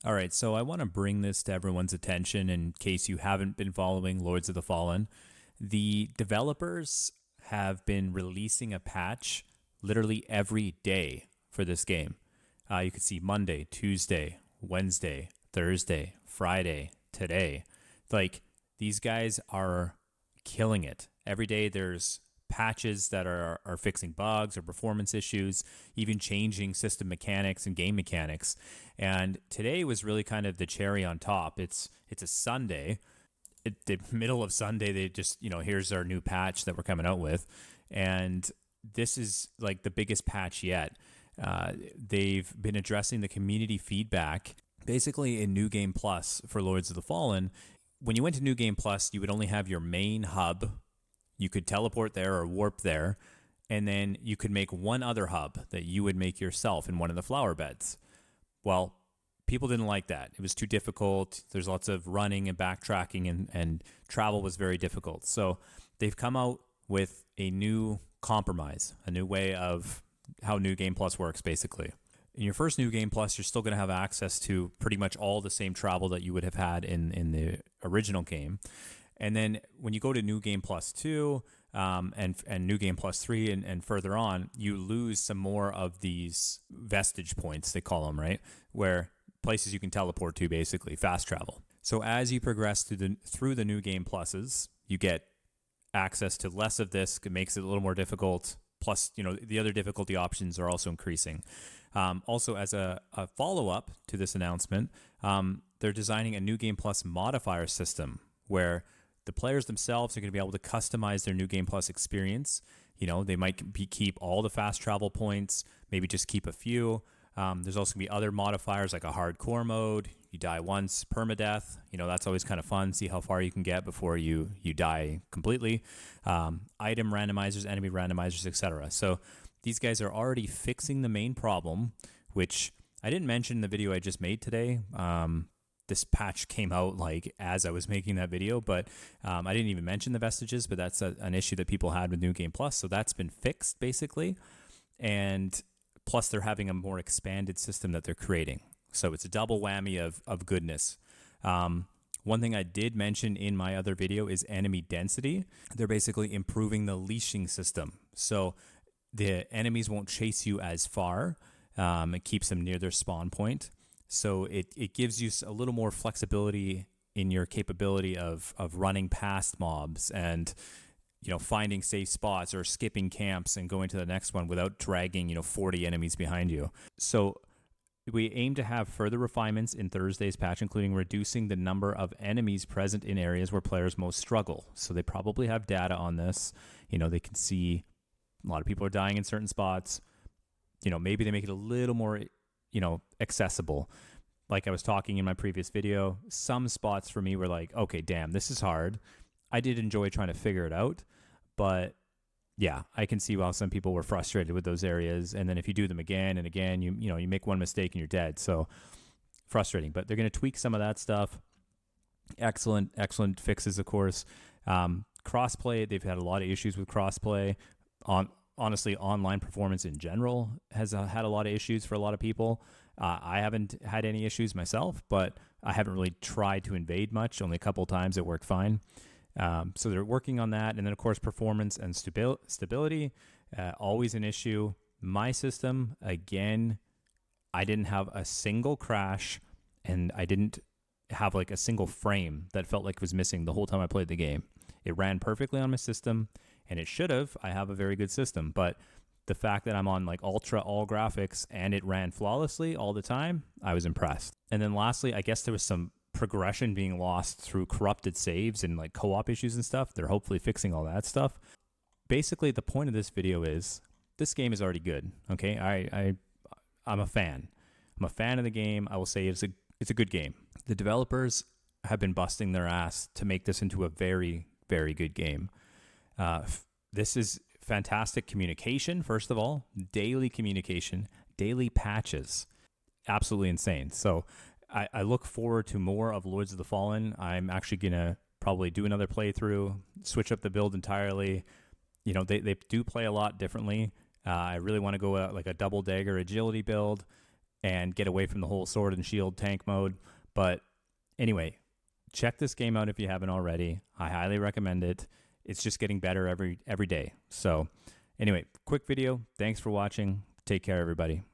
All right, so I want to bring this to everyone's attention in case you haven't been following Lords of the Fallen. The developers have been releasing a patch literally every day for this game. You could see Monday, Tuesday, Wednesday, Thursday, Friday, today. Like, these guys are killing it. Every day there's patches that are fixing bugs or performance issues, even changing system mechanics and game mechanics. And today was really kind of the cherry on top. It's a Sunday. At the middle of Sunday, they just, here's our new patch that we're coming out with. And this is like the biggest patch yet. They've been addressing the community feedback. Basically, in New Game Plus for Lords of the Fallen, when you went to New Game Plus, you would only have your main hub. You could teleport there or warp there, and then you could make one other hub that you would make yourself in one of the flower beds. Well, people didn't like that. It was too difficult. There's lots of running and backtracking, and travel was very difficult. So they've come out with a new compromise, a new way of how New Game Plus works, basically. In your first New Game Plus, you're still going to have access to pretty much all the same travel that you would have had in the original game. And then when you go to New Game Plus 2 and New Game Plus 3 and further on, you lose some more of these vestige points, they call them, right? Where places you can teleport to, basically, fast travel. So as you progress through the New Game Pluses, you get access to less of this. It makes it a little more difficult. Plus, the other difficulty options are also increasing. Also, as a follow-up to this announcement, they're designing a New Game Plus modifier system where the players themselves are going to be able to customize their New Game Plus experience. They might keep all the fast travel points, maybe just keep a few. There's also going to be other modifiers like a hardcore mode. You die once, permadeath. That's always kind of fun. See how far you can get before you die completely. Item randomizers, enemy randomizers, etc. So these guys are already fixing the main problem, which I didn't mention in the video I just made today. This patch came out like as I was making that video, but I didn't even mention the vestiges, but that's an issue that people had with New Game Plus. So that's been fixed basically. And plus they're having a more expanded system that they're creating. So it's a double whammy of goodness. One thing I did mention in my other video is enemy density. They're basically improving the leashing system. So the enemies won't chase you as far. It keeps them near their spawn point. So it gives you a little more flexibility in your capability of running past mobs and finding safe spots or skipping camps and going to the next one without dragging 40 enemies behind you. So we aim to have further refinements in Thursday's patch, including reducing the number of enemies present in areas where players most struggle. So they probably have data on this. They can see a lot of people are dying in certain spots. Maybe they make it a little more accessible. Like I was talking in my previous video, some spots for me were like, okay, damn, this is hard. I did enjoy trying to figure it out, but yeah, I can see why some people were frustrated with those areas. And then if you do them again and again, you make one mistake and you're dead. So frustrating, but they're going to tweak some of that stuff. Excellent fixes, of course. Crossplay, they've had a lot of issues with crossplay. Honestly, online performance in general has had a lot of issues for a lot of people. I haven't had any issues myself, but I haven't really tried to invade much. Only a couple of times it worked fine. So they're working on that. And then, of course, performance and stability, always an issue. My system, again, I didn't have a single crash, and I didn't have like a single frame that felt like it was missing the whole time I played the game. It ran perfectly on my system. And it should have. I have a very good system. But the fact that I'm on like ultra all graphics and it ran flawlessly all the time, I was impressed. And then lastly, I guess there was some progression being lost through corrupted saves and like co-op issues and stuff. They're hopefully fixing all that stuff. Basically, the point of this video is this game is already good. Okay, I'm a fan. I'm a fan of the game. I will say it's a good game. The developers have been busting their ass to make this into a very, very good game. This is fantastic communication, first of all, daily communication, daily patches, absolutely insane. So I look forward to more of Lords of the Fallen. I'm actually going to probably do another playthrough, switch up the build entirely. They do play a lot differently. I really want to go like a double dagger agility build. and get away from the whole sword and shield tank mode. But anyway, check this game out if you haven't already. I highly recommend it. It's just getting better every day. So anyway, quick video. Thanks for watching. Take care, everybody.